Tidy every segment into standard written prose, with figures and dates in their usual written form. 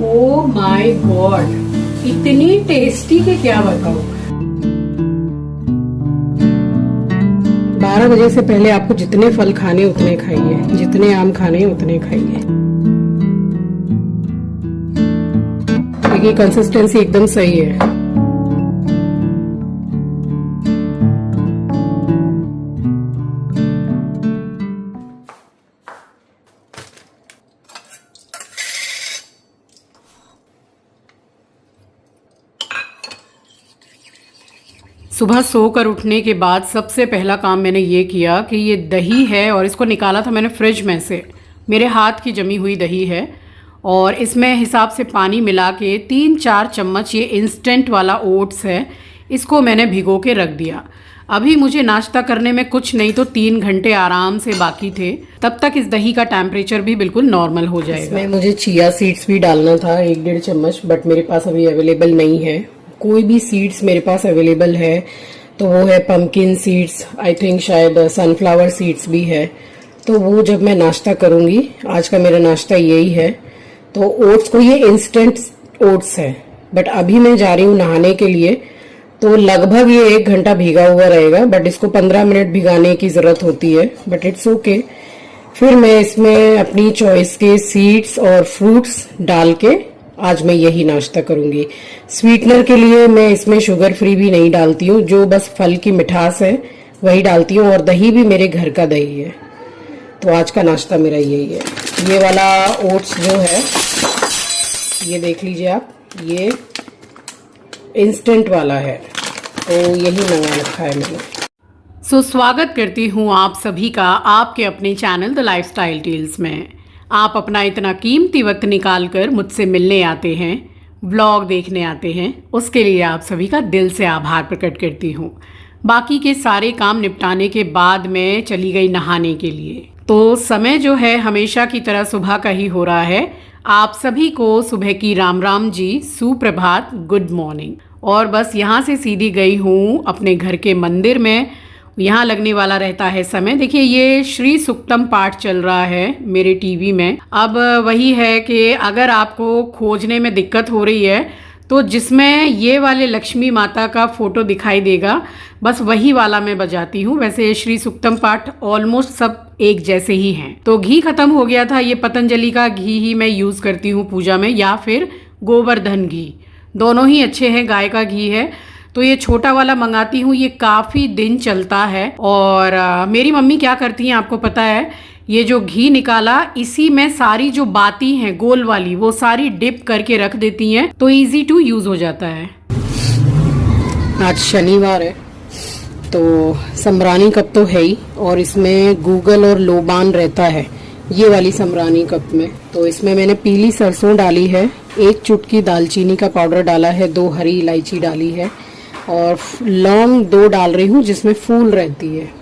Oh my God, इतनी tasty के क्या बताऊं। 12 बजे से पहले आपको जितने फल खाने उतने खाइए, जितने आम खाने उतने खाइए। देखिए कंसिस्टेंसी एकदम सही है। सुबह सोकर उठने के बाद सबसे पहला काम मैंने ये किया कि ये दही है और इसको निकाला था मैंने फ्रिज में से। मेरे हाथ की जमी हुई दही है और इसमें हिसाब से पानी मिला के 3-4 चम्मच ये इंस्टेंट वाला ओट्स है, इसको मैंने भिगो के रख दिया। अभी मुझे नाश्ता करने में कुछ नहीं तो 3 घंटे आराम से बाकी थे, तब तक इस दही का टेम्परेचर भी बिल्कुल नॉर्मल हो जाएगा। इसमें मुझे चिया सीड्स भी डालना था 1-1.5 चम्मच, बट मेरे पास अभी अवेलेबल नहीं है। कोई भी सीड्स मेरे पास अवेलेबल है तो वो है पंपकिन सीड्स, आई थिंक शायद सनफ्लावर सीड्स भी है। तो वो जब मैं नाश्ता करूंगी, आज का मेरा नाश्ता यही है। तो ओट्स को, ये इंस्टेंट ओट्स है, बट अभी मैं जा रही हूँ नहाने के लिए, तो लगभग ये 1 घंटा भीगा हुआ रहेगा, बट इसको 15 मिनट भिगाने की जरूरत होती है, बट इट्स ओके। फिर मैं इसमें अपनी चॉइस के सीड्स और फ्रूट्स डाल के आज मैं यही नाश्ता करूंगी। स्वीटनर के लिए मैं इसमें शुगर फ्री भी नहीं डालती हूँ, जो बस फल की मिठास है वही डालती हूँ, और दही भी मेरे घर का दही है। तो आज का नाश्ता मेरा यही है। ये वाला ओट्स जो है, ये देख लीजिए आप, ये इंस्टेंट वाला है, तो यही मंगा रखा है मैंने। स्वागत करती हूँ आप सभी का आपके अपने चैनल द लाइफस्टाइल टेल्स में। आप अपना इतना कीमती वक्त निकाल कर मुझसे मिलने आते हैं, व्लॉग देखने आते हैं, उसके लिए आप सभी का दिल से आभार प्रकट करती हूँ। बाकी के सारे काम निपटाने के बाद मैं चली गई नहाने के लिए। तो समय जो है हमेशा की तरह सुबह का ही हो रहा है। आप सभी को सुबह की राम राम जी, सुप्रभात, गुड मॉर्निंग। और बस यहाँ से सीधी गई हूँ अपने घर के मंदिर में। यहाँ लगने वाला रहता है समय। देखिए ये श्री सुक्तम पाठ चल रहा है मेरे टीवी में। अब वही है कि अगर आपको खोजने में दिक्कत हो रही है तो जिसमें ये वाले लक्ष्मी माता का फोटो दिखाई देगा, बस वही वाला मैं बजाती हूँ। वैसे श्री सुक्तम पाठ ऑलमोस्ट सब एक जैसे ही हैं। तो घी खत्म हो गया था, ये पतंजलि का घी ही मैं यूज़ करती हूँ पूजा में, या फिर गोवर्धन घी, दोनों ही अच्छे हैं, गाय का घी है। तो ये छोटा वाला मंगाती हूँ, ये काफ़ी दिन चलता है। और मेरी मम्मी क्या करती हैं आपको पता है, ये जो घी निकाला इसी में सारी जो बाती हैं गोल वाली वो सारी डिप करके रख देती हैं, तो इजी टू यूज़ हो जाता है। आज शनिवार है तो समरानी कप तो है ही, और इसमें गूगल और लोबान रहता है ये वाली समरानी कप में। तो इसमें मैंने पीली सरसों डाली है, 1 चुटकी दालचीनी का पाउडर डाला है, 2 हरी इलायची डाली है, और लौंग 2 डाल रही हूँ जिसमें फूल रहती है।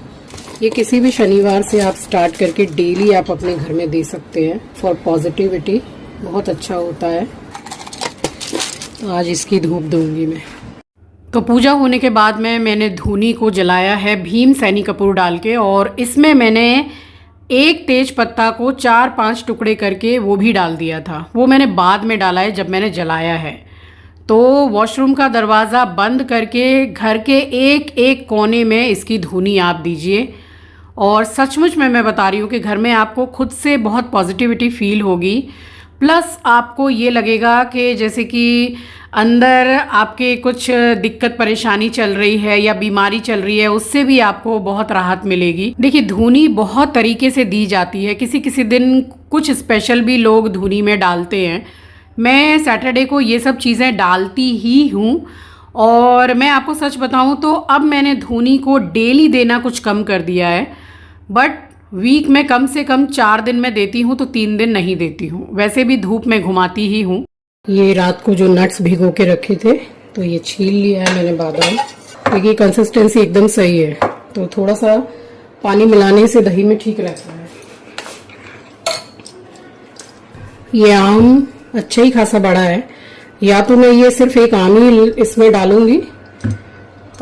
ये किसी भी शनिवार से आप स्टार्ट करके डेली आप अपने घर में दे सकते हैं फॉर पॉजिटिविटी, बहुत अच्छा होता है। तो आज इसकी धूप दूंगी मैं। तो पूजा होने के बाद में मैंने धूनी को जलाया है भीम सैनी कपूर डाल के, और इसमें मैंने 1 तेज पत्ता को 4-5 टुकड़े करके वो भी डाल दिया था। वो मैंने बाद में डाला है जब मैंने जलाया है। तो वॉशरूम का दरवाज़ा बंद करके घर के एक कोने में इसकी धुनी आप दीजिए, और सचमुच में मैं बता रही हूँ कि घर में आपको खुद से बहुत पॉजिटिविटी फील होगी। प्लस आपको ये लगेगा कि जैसे कि अंदर आपके कुछ दिक्कत परेशानी चल रही है या बीमारी चल रही है, उससे भी आपको बहुत राहत मिलेगी। देखिए धुनी बहुत तरीके से दी जाती है, किसी किसी दिन कुछ स्पेशल भी लोग धुनी में डालते हैं। मैं सैटरडे को ये सब चीज़ें डालती ही हूँ। और मैं आपको सच बताऊँ तो अब मैंने धुनी को डेली देना कुछ कम कर दिया है, बट वीक में कम से कम 4 दिन में देती हूँ, तो 3 दिन नहीं देती हूँ। वैसे भी धूप में घुमाती ही हूँ। ये रात को जो नट्स भिगो के रखे थे तो ये छील लिया है मैंने बादाम। देखिए कंसिस्टेंसी एकदम सही है, तो थोड़ा सा पानी मिलाने से दही में ठीक रहता है। ये आम अच्छा ही खासा बड़ा है, या तो मैं ये सिर्फ एक आम ही इसमें डालूंगी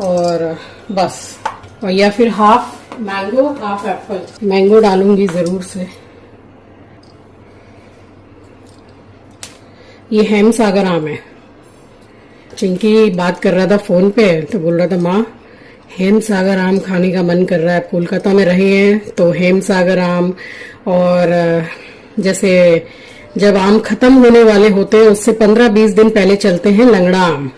और बस, और या फिर half mango half Apple. Mango डालूंगी जरूर से। ये हेमसागर आम है। चिंकी बात कर रहा था फ़ोन पे तो बोल रहा था माँ हेमसागर आम खाने का मन कर रहा है। कोलकाता में रहे हैं तो हेमसागर आम, और जैसे जब आम खत्म होने वाले होते हैं उससे 15-20 दिन पहले चलते हैं लंगड़ा आम।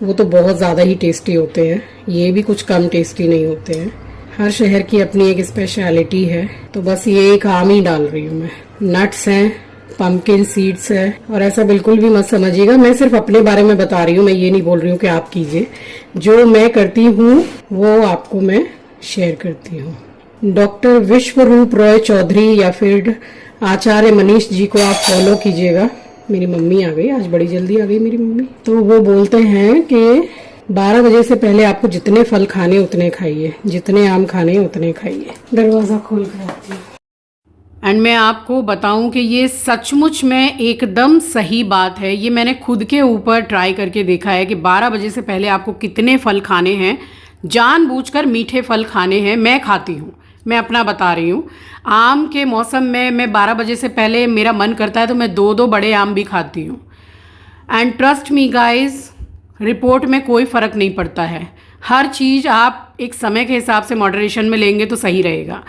वो तो बहुत ज़्यादा ही टेस्टी होते हैं, ये भी कुछ कम टेस्टी नहीं होते हैं। हर शहर की अपनी एक स्पेशलिटी है। तो बस ये एक आम ही डाल रही हूँ मैं। नट्स हैं, पम्पकिन सीड्स है, और ऐसा बिल्कुल भी मत समझिएगा, मैं सिर्फ अपने बारे में बता रही हूँ, मैं ये नहीं बोल रही हूँ कि आप कीजिए। जो मैं करती हूँ वो आपको मैं शेयर करती हूँ। डॉक्टर विश्वरूप रॉय चौधरी या फिर आचार्य मनीष जी को आप फॉलो कीजिएगा। मेरी मम्मी आ गई, आज बड़ी जल्दी आ गई मेरी मम्मी। तो वो बोलते हैं कि 12 बजे से पहले आपको जितने फल खाने उतने खाइए, जितने आम खाने उतने खाइए। दरवाजा खोल कर आती हूँ। एंड मैं आपको बताऊं कि ये सचमुच में एकदम सही बात है। ये मैंने खुद के ऊपर ट्राई करके देखा है कि 12 बजे से पहले आपको कितने फल खाने हैं। जानबूझकर मीठे फल खाने हैं, मैं खाती हूँ, मैं अपना बता रही हूँ। आम के मौसम में मैं 12 बजे से पहले मेरा मन करता है तो मैं 2-2 बड़े आम भी खाती हूँ। And trust me guys, report में कोई फ़र्क नहीं पड़ता है। हर चीज़ आप एक समय के हिसाब से मॉडरेशन में लेंगे तो सही रहेगा,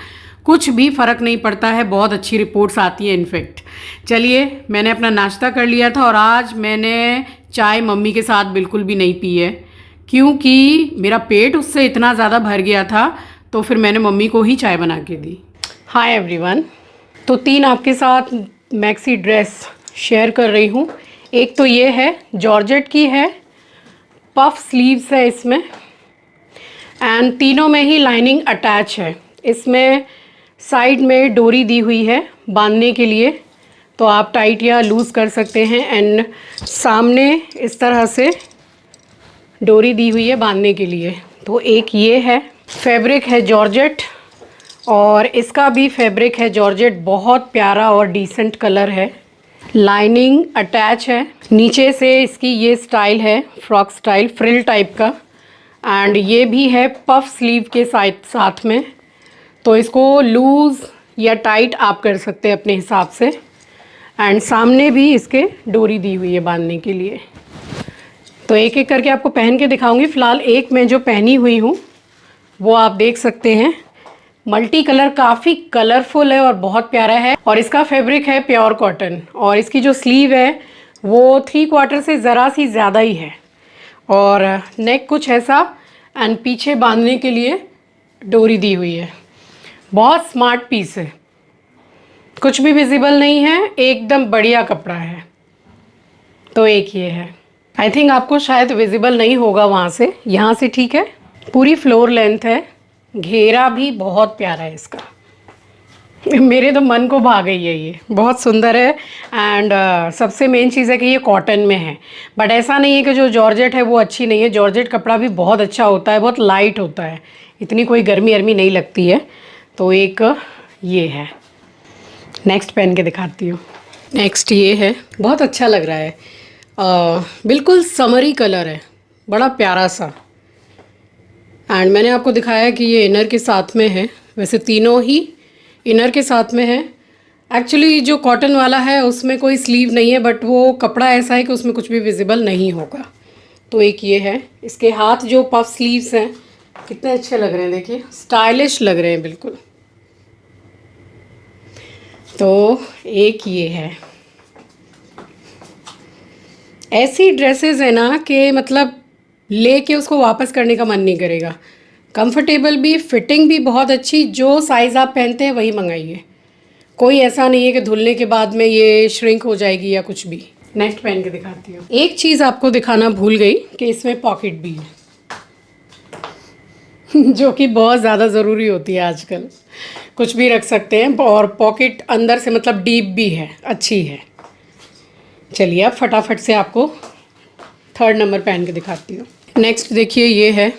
कुछ भी फ़र्क नहीं पड़ता है। बहुत अच्छी रिपोर्ट्स आती हैं इनफेक्ट। चलिए, मैंने अपना नाश्ता कर लिया था और आज मैंने चाय मम्मी के साथ बिल्कुल भी नहीं पी है, क्योंकि मेरा पेट उससे इतना ज़्यादा भर गया था। तो फिर मैंने मम्मी को ही चाय बना के दी। हाय एवरीवन, तो 3 आपके साथ मैक्सी ड्रेस शेयर कर रही हूँ। एक तो ये है, जॉर्जेट की है, पफ स्लीव्स है इसमें, एंड तीनों में ही लाइनिंग अटैच है। इसमें साइड में डोरी दी हुई है बांधने के लिए, तो आप टाइट या लूज़ कर सकते हैं। एंड सामने इस तरह से डोरी दी हुई है बांधने के लिए। तो एक ये है, फैब्रिक है जॉर्जेट, और इसका भी फैब्रिक है जॉर्जेट। बहुत प्यारा और डिसेंट कलर है। लाइनिंग अटैच है। नीचे से इसकी ये स्टाइल है, फ्रॉक स्टाइल, फ्रिल टाइप का, एंड ये भी है पफ स्लीव के साथ में। तो इसको लूज़ या टाइट आप कर सकते हैं अपने हिसाब से। एंड सामने भी इसके डोरी दी हुई है बांधने के लिए। तो एक एक करके आपको पहन के दिखाऊंगी। फ़िलहाल एक मैं जो पहनी हुई हूँ वो आप देख सकते हैं। मल्टी कलर, काफ़ी कलरफुल है और बहुत प्यारा है। और इसका फैब्रिक है प्योर कॉटन, और इसकी जो स्लीव है वो 3/4 से ज़रा सी ज़्यादा ही है, और नेक कुछ ऐसा, एंड पीछे बांधने के लिए डोरी दी हुई है। बहुत स्मार्ट पीस है, कुछ भी विजिबल नहीं है, एकदम बढ़िया कपड़ा है। तो एक ये है, आई थिंक आपको शायद विजिबल नहीं होगा वहाँ से, यहाँ से ठीक है। पूरी फ्लोर लेंथ है, घेरा भी बहुत प्यारा है इसका। मेरे तो मन को भा गई है, ये बहुत सुंदर है। एंड सबसे मेन चीज़ है कि ये कॉटन में है, बट ऐसा नहीं है कि जो जॉर्जेट है वो अच्छी नहीं है। जॉर्जेट कपड़ा भी बहुत अच्छा होता है, बहुत लाइट होता है, इतनी कोई गर्मी अर्मी नहीं लगती है। तो एक ये है, नेक्स्ट पहन के दिखाती हूँ। नेक्स्ट ये है, बहुत अच्छा लग रहा है, बिल्कुल समरी कलर है, बड़ा प्यारा सा। एंड मैंने आपको दिखाया कि ये इनर के साथ में है, वैसे तीनों ही इनर के साथ में है। एक्चुअली जो कॉटन वाला है उसमें कोई स्लीव नहीं है, बट वो कपड़ा ऐसा है कि उसमें कुछ भी विजिबल नहीं होगा। तो एक ये है, इसके हाथ जो पफ स्लीव्स हैं कितने अच्छे लग रहे हैं, देखिए स्टाइलिश लग रहे हैं बिल्कुल। तो एक ये है, ऐसी ड्रेसेस है ना कि मतलब लेके उसको वापस करने का मन नहीं करेगा। कंफर्टेबल भी, फिटिंग भी बहुत अच्छी। जो साइज़ आप पहनते हैं वही मंगाइए, कोई ऐसा नहीं है कि धुलने के बाद में ये श्रिंक हो जाएगी या कुछ भी। नेक्स्ट पहन के दिखाती हूँ। एक चीज़ आपको दिखाना भूल गई कि इसमें पॉकेट भी है जो कि बहुत ज़्यादा ज़रूरी होती है आजकल, कुछ भी रख सकते हैं, और पॉकेट अंदर से मतलब डीप भी है, अच्छी है। चलिए अब फटाफट से आपको 3rd नंबर पहन के दिखाती हूँ। नेक्स्ट देखिए, ये है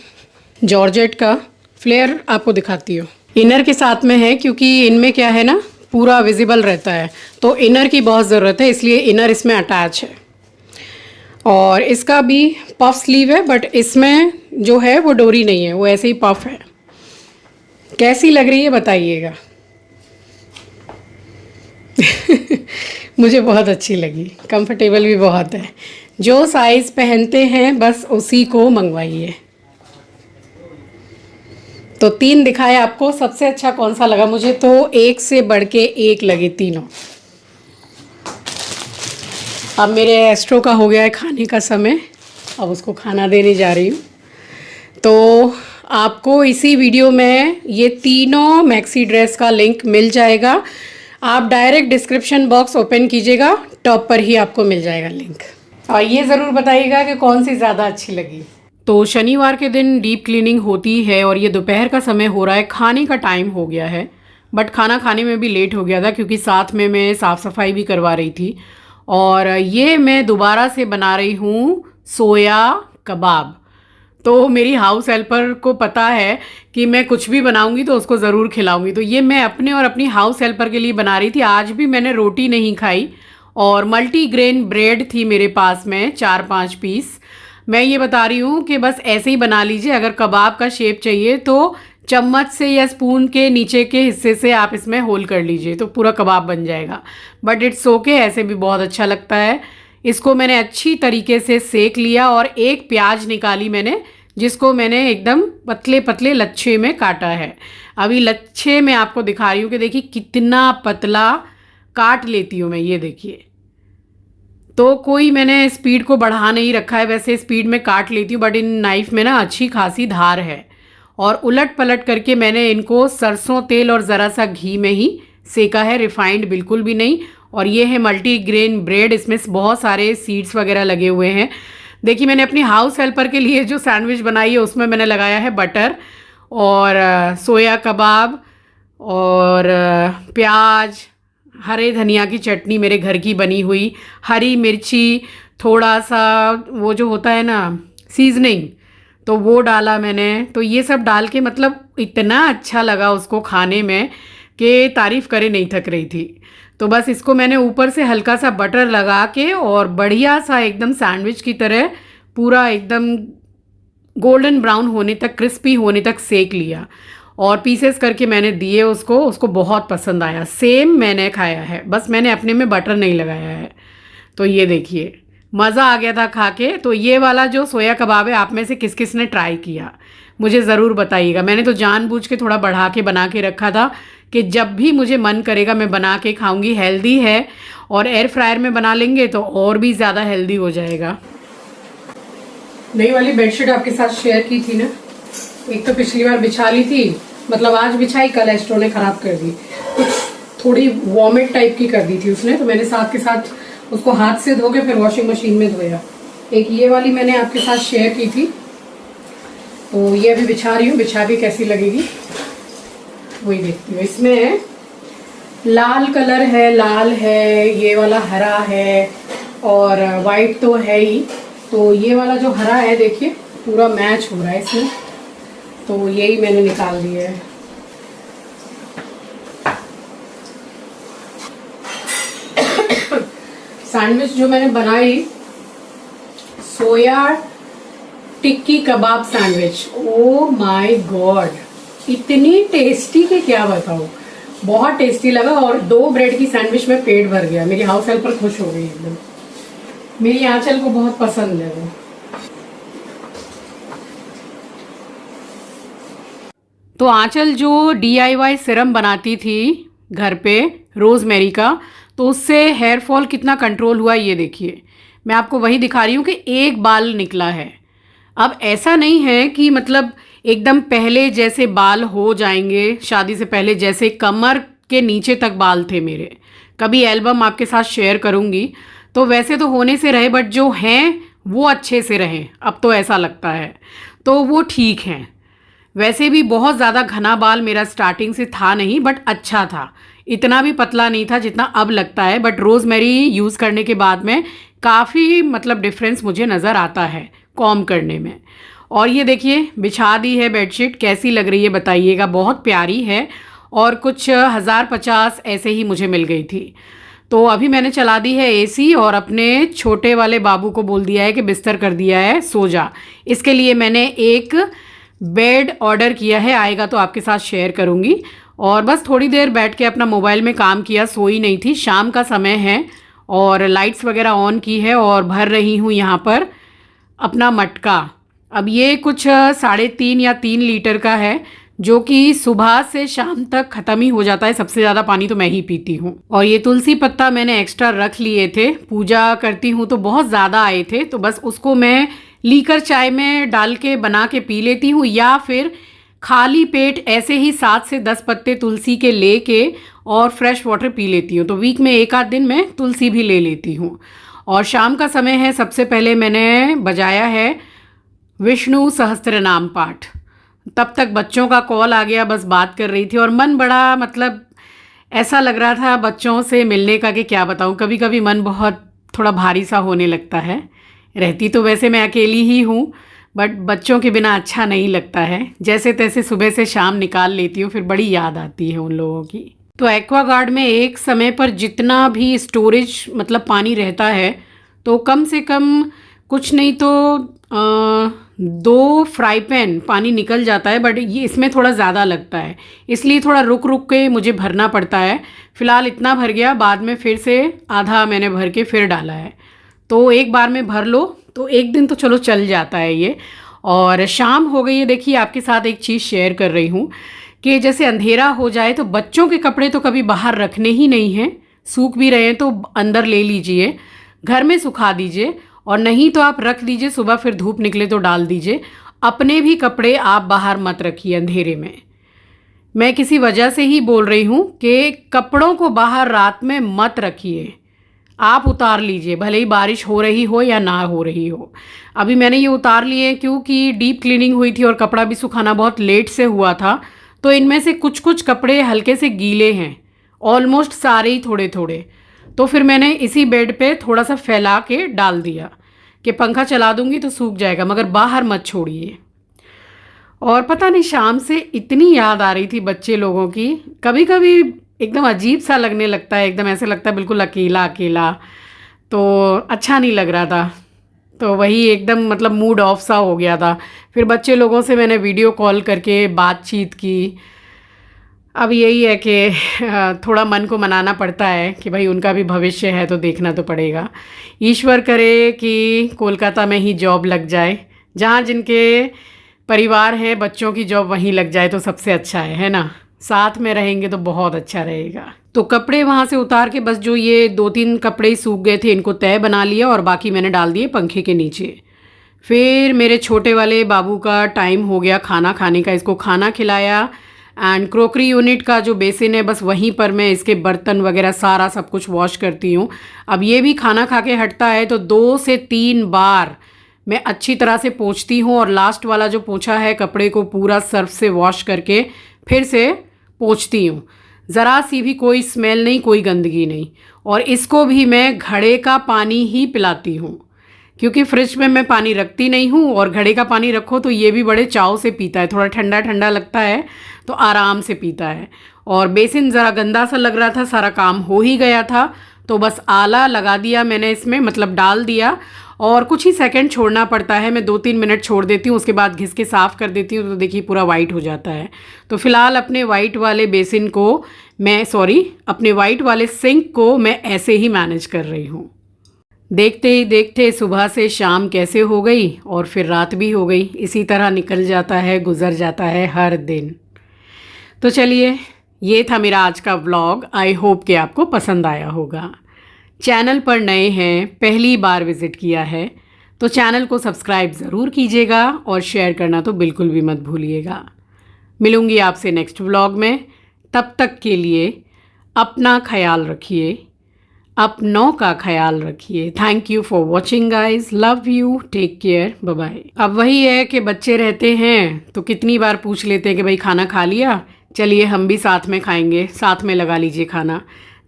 जॉर्जेट का फ्लेयर, आपको दिखाती हूँ। इनर के साथ में है, क्योंकि इनमें क्या है ना, पूरा विजिबल रहता है, तो इनर की बहुत ज़रूरत है, इसलिए इनर इसमें अटैच है। और इसका भी पफ स्लीव है, बट इसमें जो है वो डोरी नहीं है, वो ऐसे ही पफ है। कैसी लग रही है बताइएगा। मुझे बहुत अच्छी लगी, कंफर्टेबल भी बहुत है। जो साइज़ पहनते हैं बस उसी को मंगवाइए। तो 3 दिखाए आपको, सबसे अच्छा कौन सा लगा? मुझे तो एक से बढ़ के एक लगे तीनों। अब मेरे एस्ट्रो का हो गया है खाने का समय, अब उसको खाना देने जा रही हूँ। तो आपको इसी वीडियो में ये तीनों मैक्सी ड्रेस का लिंक मिल जाएगा। आप डायरेक्ट डिस्क्रिप्शन बॉक्स ओपन कीजिएगा, टॉप पर ही आपको मिल जाएगा लिंक। और ये ज़रूर बताइएगा कि कौन सी ज़्यादा अच्छी लगी। तो शनिवार के दिन डीप क्लीनिंग होती है और ये दोपहर का समय हो रहा है, खाने का टाइम हो गया है। बट खाना खाने में भी लेट हो गया था क्योंकि साथ में मैं साफ़ सफाई भी करवा रही थी। और ये मैं दोबारा से बना रही हूँ सोया कबाब। तो मेरी हाउस हेल्पर को पता है कि मैं कुछ भी बनाऊंगी तो उसको ज़रूर खिलाऊंगी। तो ये मैं अपने और अपनी हाउस हेल्पर के लिए बना रही थी। आज भी मैंने रोटी नहीं खाई और मल्टीग्रेन ब्रेड थी मेरे पास में 4-5 पीस। मैं ये बता रही हूँ कि बस ऐसे ही बना लीजिए। अगर कबाब का शेप चाहिए तो चम्मच से या स्पून के नीचे के हिस्से से आप इसमें होल कर लीजिए तो पूरा कबाब बन जाएगा। बट इट्स ओके, ऐसे भी बहुत अच्छा लगता है। इसको मैंने अच्छी तरीके से सेक लिया और एक प्याज निकाली मैंने, जिसको मैंने एकदम पतले पतले लच्छे में काटा है। अभी लच्छे में आपको दिखा रही हूँ कि देखिए कितना पतला काट लेती हूँ मैं, ये देखिए। तो कोई मैंने स्पीड को बढ़ा नहीं रखा है, वैसे स्पीड में काट लेती हूँ बट इन नाइफ़ में ना अच्छी खासी धार है। और उलट पलट करके मैंने इनको सरसों तेल और ज़रा सा घी में ही सेका है, रिफाइंड बिल्कुल भी नहीं। और ये है मल्टीग्रेन ब्रेड, इसमें बहुत सारे सीड्स वगैरह लगे हुए हैं। देखिए मैंने अपनी हाउस हेल्पर के लिए जो सैंडविच बनाई है उसमें मैंने लगाया है बटर और सोया कबाब और प्याज, हरे धनिया की चटनी मेरे घर की बनी हुई, हरी मिर्ची, थोड़ा सा वो जो होता है ना सीजनिंग, तो वो डाला मैंने। तो ये सब डाल के मतलब इतना अच्छा लगा उसको खाने में कि तारीफ़ करे नहीं थक रही थी। तो बस इसको मैंने ऊपर से हल्का सा बटर लगा के और बढ़िया सा एकदम सैंडविच की तरह पूरा एकदम गोल्डन ब्राउन होने तक, क्रिस्पी होने तक सेक लिया और पीसेस करके मैंने दिए उसको बहुत पसंद आया। सेम मैंने खाया है, बस मैंने अपने में बटर नहीं लगाया है। तो ये देखिए मज़ा आ गया था खा के। तो ये वाला जो सोया कबाब है, आप में से किस किस ने ट्राई किया मुझे ज़रूर बताइएगा। मैंने तो जानबूझ के थोड़ा बढ़ा के बना के रखा था कि जब भी मुझे मन करेगा मैं बना के खाऊंगी। हेल्दी है और एयर फ्रायर में बना लेंगे तो और भी ज़्यादा हेल्दी हो जाएगा। नई वाली बेडशीट आपके साथ शेयर की थी ना, एक तो पिछली बार बिछा ली थी, मतलब आज बिछाई, कल एस्ट्रो ने ख़राब कर दी, कुछ थोड़ी वॉमिट टाइप की कर दी थी उसने। तो मैंने साथ के साथ उसको हाथ से धो के फिर वॉशिंग मशीन में धोया। एक ये वाली मैंने आपके साथ शेयर की थी, तो ये अभी बिछा रही हूँ, बिछा के कैसी लगेगी वही देखती हूँ। इसमें लाल कलर है, लाल है, ये वाला हरा है और वाइट तो है ही। तो ये वाला जो हरा है देखिए पूरा मैच हो रहा है इसमें, तो यही मैंने निकाल दिया है। सैंडविच जो मैंने बनाई, सोया टिक्की कबाब सैंडविच, ओ माय गॉड, इतनी टेस्टी कि क्या बताऊं, बहुत टेस्टी लगा। और 2 ब्रेड की सैंडविच में पेट भर गया। मेरी हाउस हेल्पर खुश हो गई एकदम, मेरी आंचल को बहुत पसंद है वो। तो आंचल जो DIY सिरम बनाती थी घर पे रोज़मेरी का, तो उससे हेयर फॉल कितना कंट्रोल हुआ ये देखिए। मैं आपको वही दिखा रही हूँ कि एक बाल निकला है। अब ऐसा नहीं है कि मतलब एकदम पहले जैसे बाल हो जाएंगे, शादी से पहले जैसे कमर के नीचे तक बाल थे मेरे, कभी एल्बम आपके साथ शेयर करूँगी। तो वैसे तो होने से रहे बट जो हैं वो अच्छे से रहें, अब तो ऐसा लगता है, तो वो ठीक हैं। वैसे भी बहुत ज़्यादा घना बाल मेरा स्टार्टिंग से था नहीं, बट अच्छा था, इतना भी पतला नहीं था जितना अब लगता है। बट रोज़मेरी यूज़ करने के बाद में काफ़ी मतलब डिफरेंस मुझे नज़र आता है कॉम्ब करने में। और ये देखिए बिछा दी है बेडशीट, कैसी लग रही है बताइएगा, बहुत प्यारी है। और कुछ 1050 ऐसे ही मुझे मिल गई थी। तो अभी मैंने चला दी है AC और अपने छोटे वाले बाबू को बोल दिया है कि बिस्तर कर दिया है, सो जा। इसके लिए मैंने एक बेड ऑर्डर किया है, आएगा तो आपके साथ शेयर करूँगी। और बस थोड़ी देर बैठ के अपना मोबाइल में काम किया, सोई नहीं थी। शाम का समय है और लाइट्स वगैरह ऑन की है और भर रही हूँ यहाँ पर अपना मटका। अब ये कुछ 3.5 या 3 लीटर का है, जो कि सुबह से शाम तक ख़त्म ही हो जाता है। सबसे ज़्यादा पानी तो मैं ही पीती हूँ। और ये तुलसी पत्ता मैंने एक्स्ट्रा रख लिए थे, पूजा करती हूँ तो बहुत ज़्यादा आए थे, तो बस उसको मैं लीकर चाय में डाल के बना के पी लेती हूँ, या फिर खाली पेट ऐसे ही 7 से 10 पत्ते तुलसी के लेके और फ्रेश वाटर पी लेती हूँ। तो वीक में 1 आध दिन मैं तुलसी भी ले लेती हूँ। और शाम का समय है, सबसे पहले मैंने बजाया है विष्णु सहस्त्र नाम पाठ। तब तक बच्चों का कॉल आ गया, बस बात कर रही थी और मन बड़ा मतलब ऐसा लग रहा था बच्चों से मिलने का कि क्या बताऊँ। कभी कभी मन बहुत थोड़ा भारी सा होने लगता है। रहती तो वैसे मैं अकेली ही हूँ, बट बच्चों के बिना अच्छा नहीं लगता है। जैसे तैसे सुबह से शाम निकाल लेती हूँ, फिर बड़ी याद आती है उन लोगों की। तो एक्वागार्ड में एक समय पर जितना भी स्टोरेज मतलब पानी रहता है, तो कम से कम कुछ नहीं तो 2 फ्राई पैन पानी निकल जाता है। बट ये इसमें थोड़ा ज़्यादा लगता है, इसलिए थोड़ा रुक रुक के मुझे भरना पड़ता है। फ़िलहाल इतना भर गया, बाद में फिर से आधा मैंने भर के फिर डाला है। तो एक बार में भर लो तो एक दिन तो चलो चल जाता है ये। और शाम हो गई है। देखिए, आपके साथ एक चीज़ शेयर कर रही हूँ कि जैसे अंधेरा हो जाए तो बच्चों के कपड़े तो कभी बाहर रखने ही नहीं हैं। सूख भी रहे हैं तो अंदर ले लीजिए, घर में सुखा दीजिए, और नहीं तो आप रख दीजिए, सुबह फिर धूप निकले तो डाल दीजिए। अपने भी कपड़े आप बाहर मत रखिए अंधेरे में। मैं किसी वजह से ही बोल रही हूँ कि कपड़ों को बाहर रात में मत रखिए, आप उतार लीजिए, भले ही बारिश हो रही हो या ना हो रही हो। अभी मैंने ये उतार लिए क्योंकि डीप क्लीनिंग हुई थी और कपड़ा भी सुखाना बहुत लेट से हुआ था। तो इनमें से कुछ कुछ कपड़े हल्के से गीले हैं, ऑलमोस्ट सारे ही थोड़े थोड़े। तो फिर मैंने इसी बेड पे थोड़ा सा फैला के डाल दिया कि पंखा चला दूंगी तो सूख जाएगा, मगर बाहर मत छोड़िए। और पता नहीं शाम से इतनी याद आ रही थी बच्चे लोगों की। कभी कभी एकदम अजीब सा लगने लगता है, एकदम ऐसे लगता है बिल्कुल अकेला अकेला, तो अच्छा नहीं लग रहा था। तो वही एकदम मतलब मूड ऑफ सा हो गया था। फिर बच्चे लोगों से मैंने वीडियो कॉल करके बातचीत की। अब यही है कि थोड़ा मन को मनाना पड़ता है कि भाई उनका भी भविष्य है तो देखना तो पड़ेगा। ईश्वर करे कि कोलकाता में ही जॉब लग जाए, जहाँ जिनके परिवार हैं बच्चों की जॉब वहीं लग जाए तो सबसे अच्छा है ना। साथ में रहेंगे तो बहुत अच्छा रहेगा। तो कपड़े वहाँ से उतार के बस जो ये 2-3 कपड़े सूख गए थे इनको तय बना लिया और बाकी मैंने डाल दिए पंखे के नीचे। फिर मेरे छोटे वाले बाबू का टाइम हो गया खाना खाने का, इसको खाना खिलाया। एंड क्रोकरी यूनिट का जो बेसिन है बस वहीं पर मैं इसके बर्तन वगैरह सारा सब कुछ वॉश करती हूँ। अब ये भी खाना खा के हटता है तो 2 से 3 बार मैं अच्छी तरह से पोंछती हूँ, और लास्ट वाला जो पोंछा है कपड़े को पूरा सर्फ से वॉश करके फिर से पोंछती हूँ। ज़रा सी भी कोई स्मेल नहीं, कोई गंदगी नहीं। और इसको भी मैं घड़े का पानी ही पिलाती हूँ, क्योंकि फ्रिज में मैं पानी रखती नहीं हूँ, और घड़े का पानी रखो तो ये भी बड़े चाव से पीता है। थोड़ा ठंडा ठंडा लगता है तो आराम से पीता है। और बेसिन ज़रा गंदा सा लग रहा था, सारा काम हो ही गया था तो बस आला लगा दिया मैंने इसमें, मतलब डाल दिया, और कुछ ही सेकंड छोड़ना पड़ता है। मैं 2-3 मिनट छोड़ देती हूँ, उसके बाद घिस के साफ़ कर देती हूँ तो देखिए पूरा वाइट हो जाता है। तो फ़िलहाल अपने वाइट वाले बेसिन को अपने वाइट वाले सिंक को मैं ऐसे ही मैनेज कर रही हूँ। देखते ही देखते सुबह से शाम कैसे हो गई और फिर रात भी हो गई। इसी तरह निकल जाता है, गुजर जाता है हर दिन। तो चलिए, ये था मेरा आज का व्लॉग। आई होप कि आपको पसंद आया होगा। चैनल पर नए हैं, पहली बार विज़िट किया है तो चैनल को सब्सक्राइब ज़रूर कीजिएगा और शेयर करना तो बिल्कुल भी मत भूलिएगा। मिलूँगी आपसे नेक्स्ट व्लॉग में। तब तक के लिए अपना ख्याल रखिए, अपनों का ख्याल रखिए। Thank you for watching guys, love you, take care, bye bye. अब वही है कि बच्चे रहते हैं तो कितनी बार पूछ लेते हैं कि भाई खाना खा लिया, चलिए हम भी साथ में खाएंगे, साथ में लगा लीजिए खाना।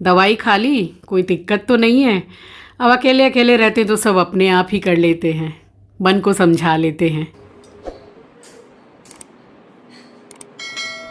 दवाई खा ली, कोई दिक्कत तो नहीं है। अब अकेले अकेले रहते तो सब अपने आप ही कर लेते हैं, मन को समझा लेते हैं।